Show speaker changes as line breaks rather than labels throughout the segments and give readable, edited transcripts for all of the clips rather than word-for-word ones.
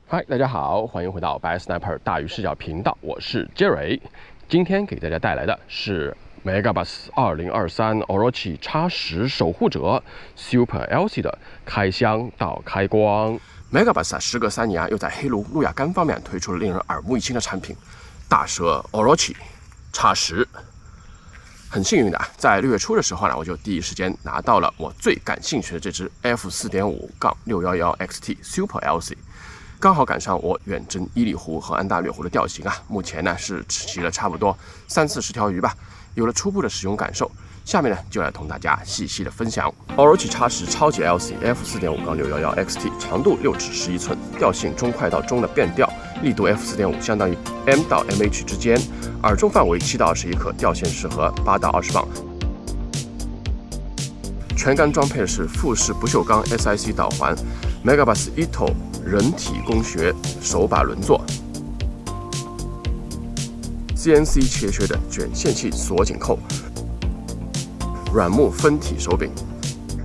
嗨，大家好，欢迎回到白 Sniper 大鱼视角频道，我是 Jerry。今天给大家带来的是 Megabus 2023 Orochi X10 守护者 Super LC 的开箱到开光。Megabus 时隔3年又在黑炉路亚杆方面推出了令人耳目一新的产品——大蛇 Orochi X10。很幸运的，在6月初的时候呢，我就第一时间拿到了我最感兴趣的这只 F4.5-611XT Super LC。刚好赶上我远征伊犁湖和安大略湖的钓行啊，目前呢是吃齐了差不多30-40条鱼吧，有了初步的使用感受。下面呢就来同大家细细的分享。Orochi X10 超级 LC F4.5-611XT， 长度6指11寸，调性中快到中的变调，力度 F4.5 相当于 M 到 MH 之间，饵重范围7到21克，钓线适合8到20磅。全杆装配的是富士不锈钢 SIC 导环 ，Megabus Ito 人体工学手把轮座 ，CNC 切削的卷线器锁紧扣，软木分体手柄。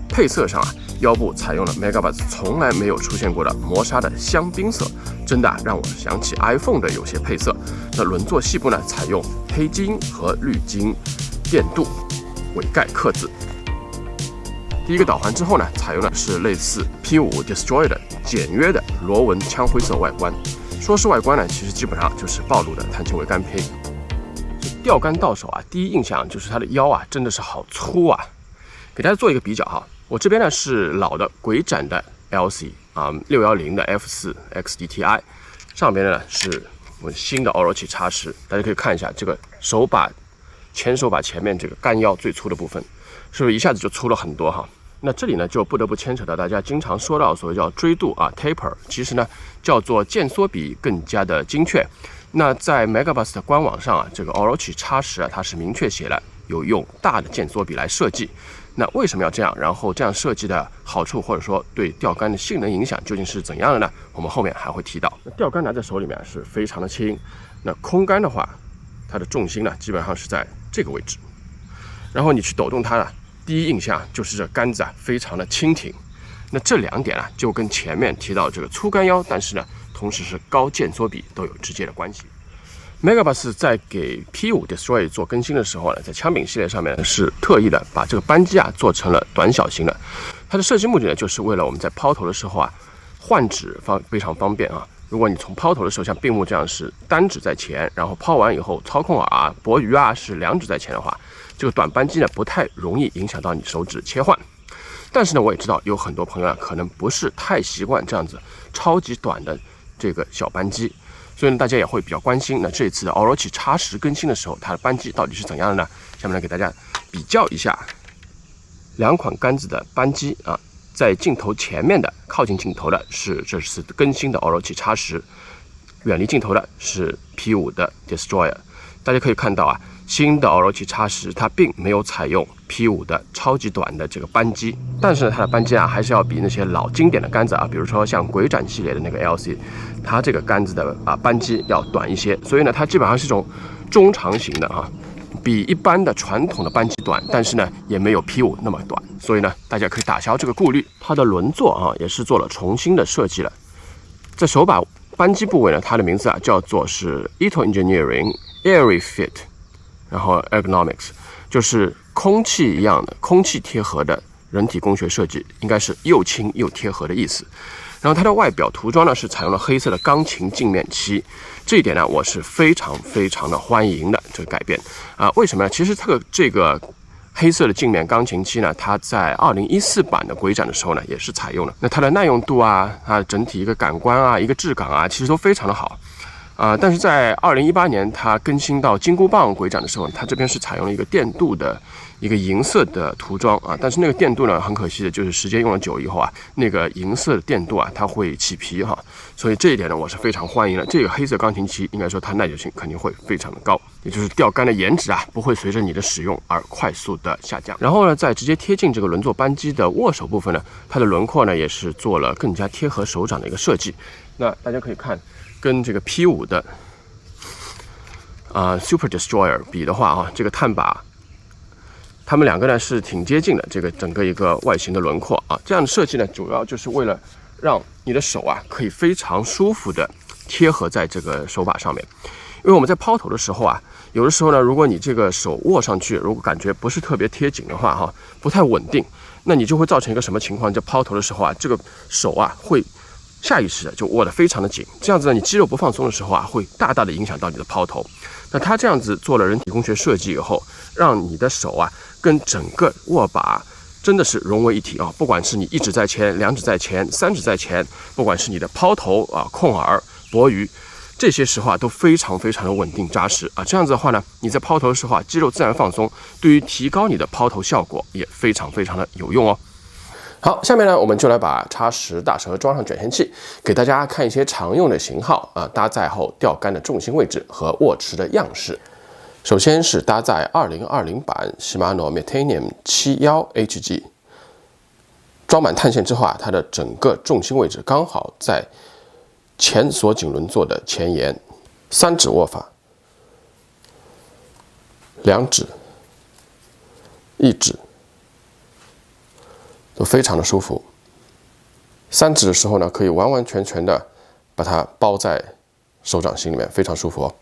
配色上啊，腰部采用了 Megabus 从来没有出现过的磨砂的香槟色，真的让我想起 iPhone 的有些配色。那轮座细部呢，采用黑金和绿金电镀尾盖刻字。第一个导环之后呢，采用的是类似 P5 Destroyer 的简约的螺纹枪灰色外观。说是外观呢，其实基本上就是暴露的碳纤维干坯。钓竿到手啊，第一印象就是它的腰啊，真的是好粗啊。给大家做一个比较哈，我这边呢是老的鬼斩的 LC 610的 F4 XDTI， 上边呢是我们新的 Orochi X10， 大家可以看一下这个手把前手把前面这个杆腰最粗的部分。是不是一下子就粗了很多哈？那这里呢就不得不牵扯到大家经常说到所谓叫锥度啊 taper， 其实呢叫做间缩比更加的精确。那在 Megabus 的官网上啊，这个 Orochi X10 啊，它是明确写了有用大的间缩比来设计。那为什么要这样？然后这样设计的好处或者说对钓竿的性能影响究竟是怎样的呢？我们后面还会提到。那钓竿拿在手里面是非常的轻，那空竿的话，它的重心呢基本上是在这个位置，然后你去抖动它呢。第一印象就是这杆子啊非常的轻挺，那这2点啊就跟前面提到这个粗杆腰，但是呢同时是高间缩比都有直接的关系。Megabus 在给 P5 Destroyer 做更新的时候呢，在枪柄系列上面是特意的把这个扳机啊做成了短小型的，它的设计目的呢就是为了我们在抛投的时候啊换指非常方便啊。如果你从抛投的时候像并木这样是单指在前，然后抛完以后操控饵啊博鱼啊是2指在前的话，这个短扳机呢不太容易影响到你手指切换。但是呢，我也知道有很多朋友啊可能不是太习惯这样子超级短的这个小扳机，所以呢大家也会比较关心。那这一次的 Orochi X10 更新的时候，它的扳机到底是怎样的呢？下面来给大家比较一下2款杆子的扳机啊。在镜头前面的靠近镜头的是这次更新的 Orochi X10， 远离镜头的是 P5 的 Destroyer。 大家可以看到啊，新的 Orochi X10 它并没有采用 P5 的超级短的这个扳机，但是呢它的扳机啊还是要比那些老经典的杆子啊，比如说像鬼斩系列的那个 LC， 它这个杆子的扳机要短一些，所以呢它基本上是一种中长型的啊，比一般的传统的扳机短，但是呢也没有 P5 那么短，所以呢大家可以打消这个顾虑。它的轮座啊也是做了重新的设计了，在手把扳机部位呢，它的名字啊叫做是 Ito Engineering Airy Fit， 然后 Ergonomics， 就是空气一样的空气贴合的人体工学设计，应该是又轻又贴合的意思。然后它的外表涂装呢是采用了黑色的钢琴镜面漆，这一点呢我是非常的欢迎的这个改变啊。为什么呢？其实这个黑色的镜面钢琴漆呢，它在2014版的鬼斩的时候呢也是采用了。那它的耐用度啊，它的整体一个感官啊，一个质感啊，其实都非常的好但是在2018年它更新到金箍棒鬼斩的时候，它这边是采用了一个电镀的一个银色的涂装啊，但是那个电镀呢，很可惜的就是时间用了久以后啊，那个银色的电镀啊，它会起皮哈，所以这一点呢，我是非常欢迎的。这个黑色钢琴漆应该说它耐久性肯定会非常的高，也就是钓竿的颜值啊，不会随着你的使用而快速的下降。然后呢，在直接贴近这个轮座扳机的握手部分呢，它的轮廓呢也是做了更加贴合手掌的一个设计。那大家可以看，跟这个 P5 的Super Destroyer 比的话啊，这个碳把。它们2个呢是挺接近的，这个整个一个外形的轮廓啊，这样的设计呢，主要就是为了让你的手啊可以非常舒服的贴合在这个手把上面。因为我们在抛投的时候啊，有的时候呢，如果你这个手握上去，如果感觉不是特别贴紧的话，不太稳定，那你就会造成一个什么情况？就抛投的时候啊，这个手啊会下意识的就握得非常的紧，这样子呢，你肌肉不放松的时候啊，会大大的影响到你的抛投。那它这样子做了人体工学设计以后，让你的手啊跟整个握把真的是融为一体啊！不管是你一指在前、两指在前、三指在前，不管是你的抛投啊、控饵、搏鱼，这些时候啊都非常非常的稳定扎实啊。这样子的话呢，你在抛投的时候啊，肌肉自然放松，对于提高你的抛投效果也非常非常的有用哦。好，下面呢，我们就来把叉10大蛇装上卷线器，给大家看一些常用的型号啊，搭载后钓竿的重心位置和握持的样式。首先是搭载2020版 Shimano Metanium 71HG， 装满碳线之后啊，它的整个重心位置刚好在前锁紧轮座的前沿，3指握法，2指、1指。都非常的舒服。3指的时候呢，可以完完全全的把它包在手掌心里面，非常舒服哦。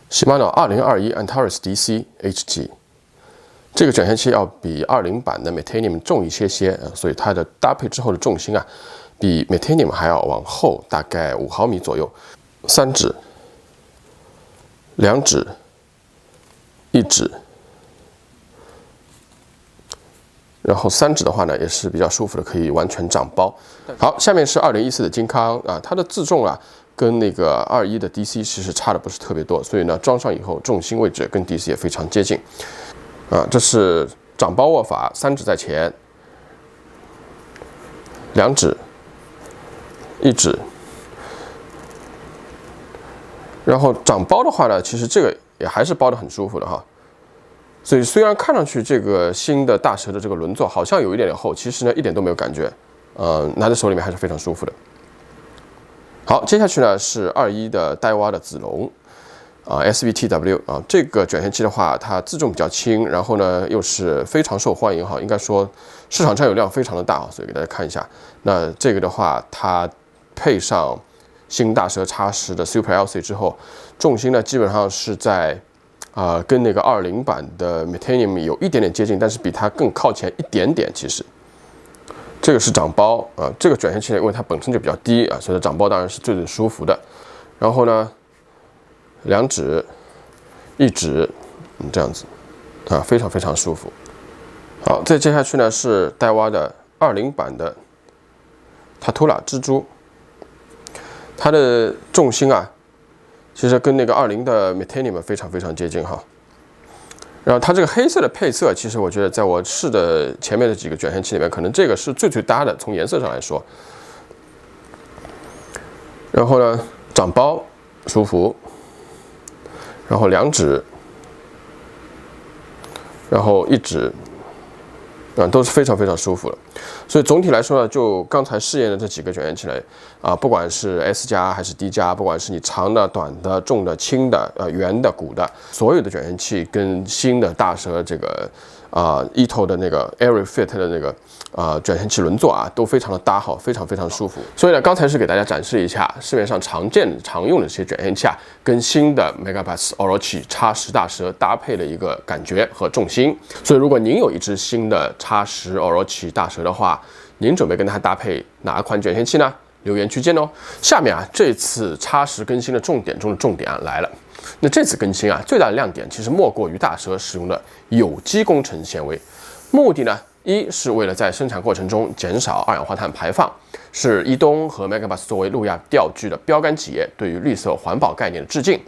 Shimano 2021 Antares DC HG 这个卷线器要比20版的 Metanium 重一些些，所以它的搭配之后的重心啊，比 Metanium 还要往后大概5毫米左右。3指、2指、1指。然后3指的话呢，也是比较舒服的，可以完全掌包。好，下面是2014的金康啊，它的自重啊，跟那个21的 DC 其实差的不是特别多，所以呢，装上以后重心位置跟 DC 也非常接近。啊，这是掌包握法，3指在前，2指、1指。然后掌包的话呢，其实这个也还是包得很舒服的哈。所以虽然看上去这个新的大蛇的这个轮座好像有一点点厚，其实呢一点都没有感觉，拿在手里面还是非常舒服的。好，接下去呢是21的戴蛙的子龙，SVTW 啊，这个卷线器的话，它自重比较轻，然后呢又是非常受欢迎哈，应该说市场占有量非常的大，所以给大家看一下。那这个的话，它配上新大蛇叉10的 Super LC 之后，重心呢基本上是在跟那个20版的 Metanium 有一点点接近，但是比它更靠前一点点。其实，这个是掌包啊，这个卷线器因为它本身就比较低啊，所以掌包当然是最舒服的。然后呢，2指、1指，这样子啊，非常非常舒服。好，再接下去呢是戴蛙的20版的 Tatula 蜘蛛，它的重心啊。其实跟那个20的 Metanium 非常非常接近哈，然后它这个黑色的配色，其实我觉得在我试的前面的几个卷线器里面，可能这个是最搭的，从颜色上来说。然后呢，掌包舒服，然后2指，然后1指，都是非常非常舒服的。所以总体来说呢，就刚才试验的这几个卷线器来不管是 S 加还是 D 加，不管是你长的、短的、重的、轻的、圆的、鼓的，所有的卷线器跟新的大蛇这个Ito 的那个 Air Fit 的那个卷线器轮座啊，都非常的搭好，非常非常舒服。所以呢，刚才是给大家展示一下市面上常用的这些卷线器啊，跟新的 Megabass Orochi X10大蛇搭配的一个感觉和重心。所以如果您有一只新的X10 Orochi大蛇的话，您准备跟它搭配哪款卷线器呢？留言区见哦。下面这次X10更新的重点中的重点来了。那这次更新最大的亮点其实莫过于大蛇使用的有机工程纤维，目的呢，一是为了在生产过程中减少二氧化碳排放，是伊东和 Megabass 作为路亚钓具的标杆企业对于绿色环保概念的致敬；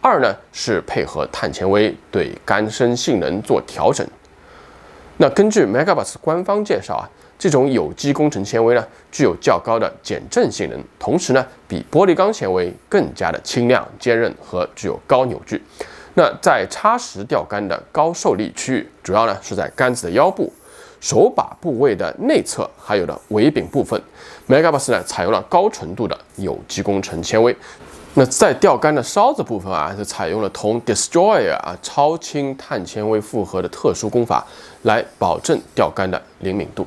二呢是配合碳纤维对竿身性能做调整。那根据 Megabass 官方介绍这种有机工程纤维呢，具有较高的减震性能，同时呢，比玻璃钢纤维更加的轻量、坚韧和具有高扭矩。那在X10钓竿的高受力区域，主要呢是在竿子的腰部、手把部位的内侧，还有的尾柄部分。Megabass 呢采用了高纯度的有机工程纤维。那在钓竿的梢子部分是采用了同 Destroyer 超轻碳纤维复合的特殊工法，来保证钓竿的灵敏度。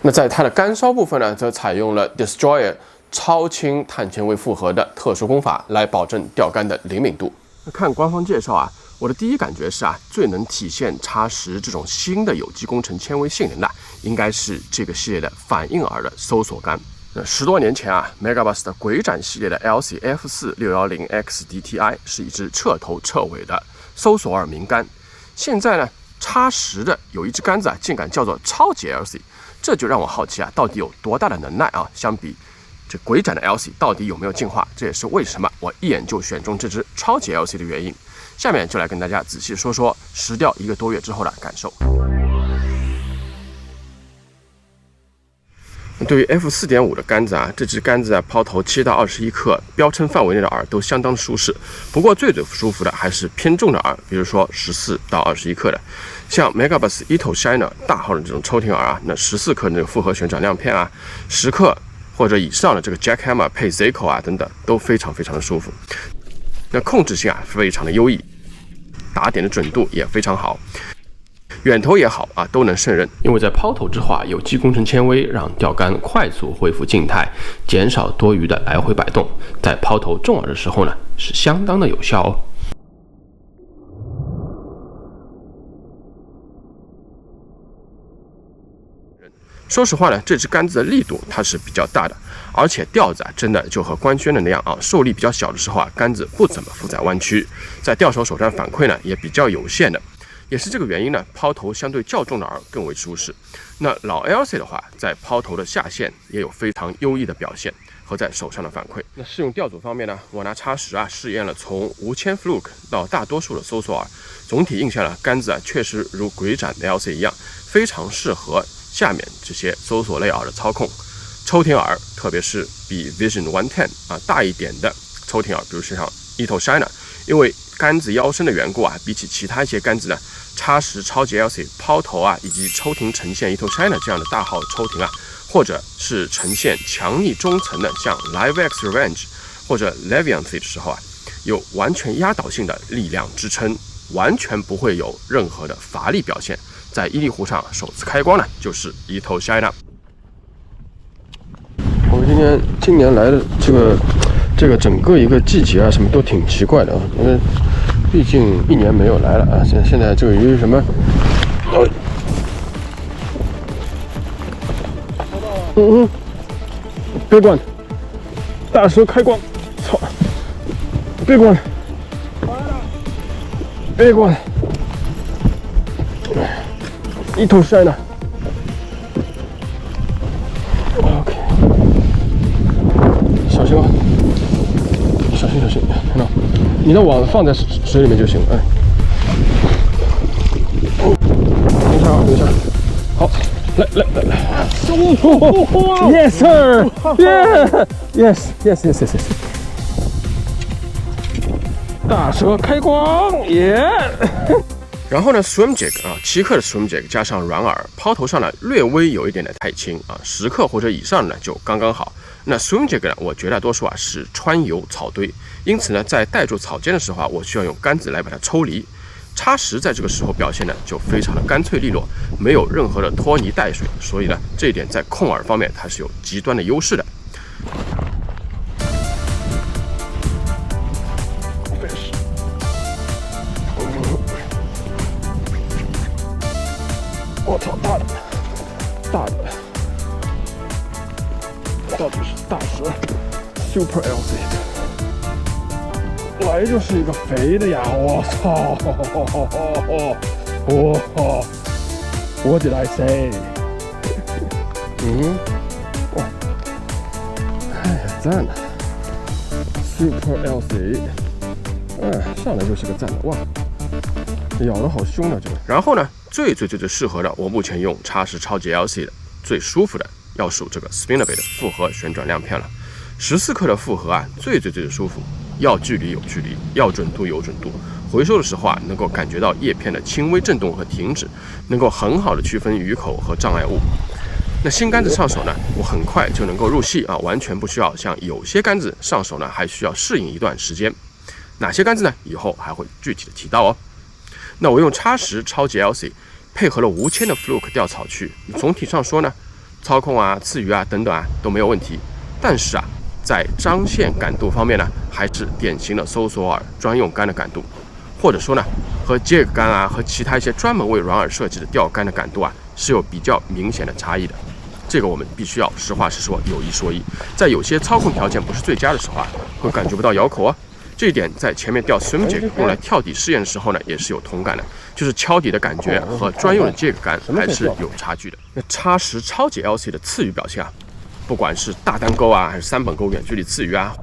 那在它的干烧部分呢，则采用了 Destroyer 超轻碳纤维复合的特殊工法，来保证钓竿的灵敏度。看官方介绍啊，我的第一感觉是啊，最能体现X10这种新的有机工程纤维性能的，应该是这个系列的反应耳的搜索竿。那10多年前啊 ，Megabass 的鬼斩系列的 LC-F4 610X DTI 是一支彻头彻尾的搜索耳鸣竿。现在呢，X10的有一支竿子啊，竟敢叫做超级 LC， 这就让我好奇啊，到底有多大的能耐啊？相比这鬼斩的 LC 到底有没有进化？这也是为什么我一眼就选中这支超级 LC 的原因。下面就来跟大家仔细说说实钓1个多月之后的感受。对于 F4.5 的杆子啊，这支杆子啊抛投7到21克，标称范围内的饵都相当舒适。不过最舒服的还是偏重的饵，比如说14到21克的，像 Megabass Ito Shiner 大号的这种抽艇饵啊，那14克的这个复合旋转亮片啊，10克或者以上的这个 Jackhammer 配 Zico 啊等等，都非常的舒服。那控制性啊非常的优异，打点的准度也非常好。远投也好啊，都能胜任。因为在抛投之后啊，有机工程纤维让钓竿快速恢复静态，减少多余的来回摆动，在抛投重饵的时候呢，是相当的有效哦。说实话呢，这支杆子的力度它是比较大的，而且钓子啊，真的就和官宣的那样啊，受力比较小的时候啊，杆子不怎么负载弯曲，在钓手手上反馈呢也比较有限的。也是这个原因呢，抛投相对较重的饵更为舒适。那老 LC 的话，在抛投的下限也有非常优异的表现和在手上的反馈。那适用钓组方面呢，我拿X10啊试验了从无铅 fluke 到大多数的搜索饵，总体印象呢，杆子啊确实如鬼斩的 LC 一样，非常适合下面这些搜索类饵的操控。抽艇饵，特别是比 Vision 110啊大一点的抽艇饵，比如说像 Ito Shiner， 因为杆子腰身的缘故啊，比起其他一些杆子呢，X10超级 LC 抛投啊，以及抽艇呈现 Ito Shiner 这样的大号抽艇啊，或者是呈现强力中层的像 LiveX Revenge 或者 Leviathan 的时候啊，有完全压倒性的力量支撑，完全不会有任何的乏力表现。在伊犁湖上首次开光呢，就是 Ito Shiner。我们今年来的这个整个一个季节啊，什么都挺奇怪的啊，因为毕竟1年没有来了啊。现在这个鱼什么，别管，大蛇开光，操，别管，别管，Ito Shiner。OK， 小心啊！小心，看到，你的网放在水里面就行。哎，等一下，好，来，Yes sir， Yes，大蛇开光，耶！然后呢 ，Swim Jig 啊，7克的 Swim Jig 加上软饵，抛投上呢略微有一点的太轻啊，10克或者以上呢就刚刚好。那 Swim Jig 呢，我绝大多数啊是穿游草堆，因此呢，在带住草尖的时候啊，我需要用杆子来把它抽离。X10在这个时候表现呢就非常的干脆利落，没有任何的拖泥带水，所以呢，这一点在控饵方面它是有极端的优势的。我操，大的，到底是大蛇 Super LC， 来就是一个肥的呀！我操！What did I say？ 哇，哎呀，赞了 ！Super LC， 上来就是个赞的哇！咬得好凶啊，这个。然后呢，最适合的，我目前用X10超级 LC 的最舒服的，要数这个 Spinnerbait 的复合旋转亮片了。14克的复合啊，最舒服，要距离有距离，要准度有准度。回收的时候啊，能够感觉到叶片的轻微震动和停止，能够很好的区分鱼口和障碍物。那新杆子上手呢，我很快就能够入戏啊，完全不需要像有些杆子上手呢，还需要适应一段时间。哪些杆子呢？以后还会具体的提到哦。那我用X10超级 LC 配合了无铅的 Fluke 钓草区，总体上说呢，操控啊、次余啊等等啊都没有问题。但是啊，在张线感度方面呢，还是典型的搜索耳专用杆的感度，或者说呢，和杰克杆啊和其他一些专门为软耳设计的钓杆的感度啊是有比较明显的差异的。这个我们必须要实话实说，有一说一。在有些操控条件不是最佳的时候啊，会感觉不到咬口啊。这一点在前面钓 swim jig 用来跳底试验的时候呢，也是有同感的，就是敲底的感觉和专用的 jig 杆还是有差距的。那叉10超级 LC 的次余表现啊，不管是大单钩啊，还是3本钩远距离次余啊，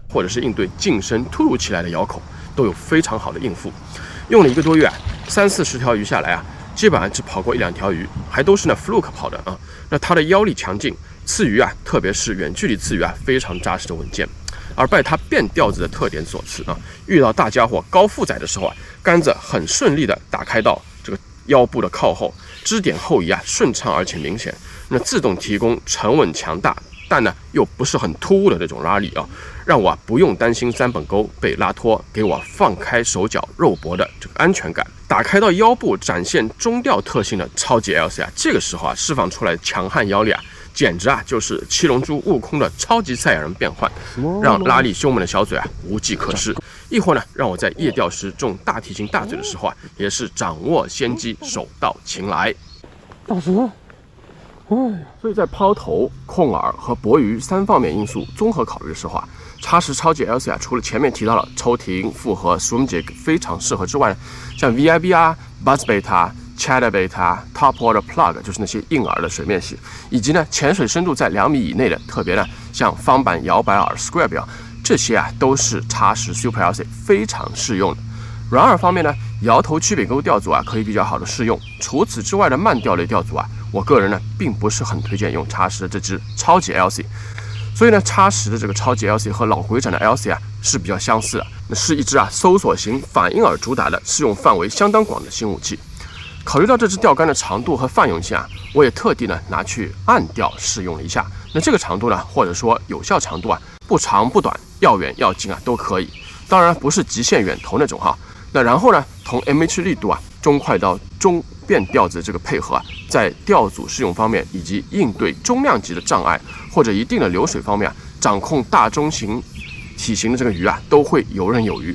或者是应对近身突如其来的咬口，都有非常好的应付。用了1个多月啊，30-40条鱼下来啊，基本上只跑过1-2条鱼，还都是那 fluke 跑的啊。那它的腰力强劲，次鱼啊，特别是远距离次鱼啊，非常扎实的稳健。而拜它变调子的特点所赐啊，遇到大家伙高负载的时候啊，杆子很顺利的打开到这个腰部的靠后，支点后移啊，顺畅而且明显。那自动提供沉稳强大，但呢又不是很突兀的这种拉力啊，让我不用担心3本钩被拉脱，给我放开手脚肉搏的这个安全感。打开到腰部展现中调特性的超级 LC 啊，这个时候啊释放出来的强悍腰力啊，简直啊就是七龙珠悟空的超级赛亚人变换，让拉力凶猛的小嘴啊无计可施。一会儿呢，让我在夜钓时中大体型大嘴的时候啊，也是掌握先机，手到擒来。
大蛇，
所以在抛投、控饵和博鱼3方面因素综合考虑的时候啊，叉10超级 LC 啊，除了前面提到了抽停、复合、swim jig 非常适合之外呢，像 VIB 啊、Buzzbait 啊、Chatterbait 啊、Topwater Plug 就是那些硬饵的水面系，以及呢潜水深度在2米以内的，特别呢像方板摇摆饵 Square bill 这些啊，都是叉10 Super LC 非常适用的。软饵方面呢，摇头曲柄钩钓组啊可以比较好的适用。除此之外的慢钓类钓组啊，我个人呢并不是很推荐用叉10的这支超级 LC。所以呢，叉10的这个超级 LC 和老鬼斩的 LC 啊是比较相似的，那是一支啊搜索型反应饵主打的适用范围相当广的新武器。考虑到这支钓竿的长度和泛用性啊，我也特地呢拿去暗钓试用了一下。那这个长度呢，或者说有效长度啊，不长不短，要远要近啊都可以。当然不是极限远投那种哈。那然后呢，同 MH 力度啊，中快到中变调子这个配合啊，在钓组适用方面以及应对中量级的障碍或者一定的流水方面啊，掌控大中型体型的这个鱼啊，都会游刃有余。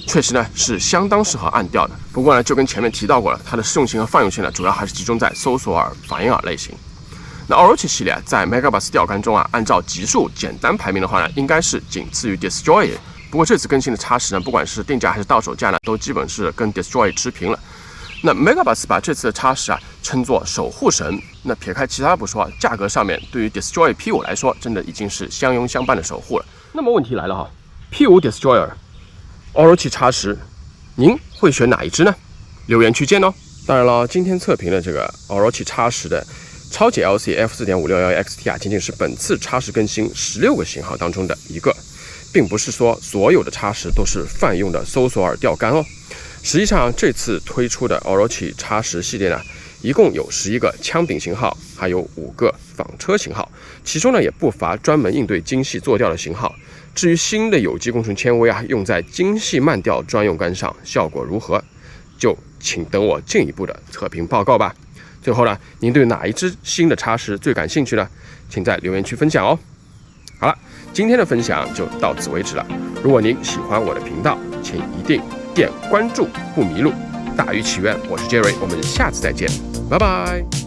确实呢是相当适合暗钓的。不过呢，就跟前面提到过了，它的适用性和泛用性呢，主要还是集中在搜索饵、反应饵类型。那 Orochi 系列啊，在 Megabass 钓竿中啊，按照级数简单排名的话呢，应该是仅次于 Destroyer。不过这次更新的叉10呢，不管是定价还是到手价呢，都基本是跟 Destroyer 持平了。那 Megabass 把这次的叉10啊称作守护神。那撇开其他不说，价格上面对于 Destroyer P5 来说，真的已经是相拥相伴的守护了。那么问题来了哈 ，P5 Destroyer、Orochi 叉10，您会选哪一支呢？留言区见哦。当然了，今天测评的这个 Orochi 叉10的超级 LC F4.561 XT 啊，仅仅是本次叉10更新16个型号当中的一个。并不是说所有的叉10都是泛用的搜索饵钓竿哦。实际上，这次推出的 Orochi 叉10系列呢，一共有11个枪柄型号，还有5个纺车型号，其中呢也不乏专门应对精细坐钓的型号。至于新的有机工程纤维啊，用在精细慢钓专用竿上，效果如何，就请等我进一步的测评报告吧。最后呢，您对哪一支新的叉10最感兴趣呢？请在留言区分享哦。好了，今天的分享就到此为止了。如果您喜欢我的频道，请一定点关注不迷路。大鱼起源，我是 Jerry， 我们下次再见，拜拜。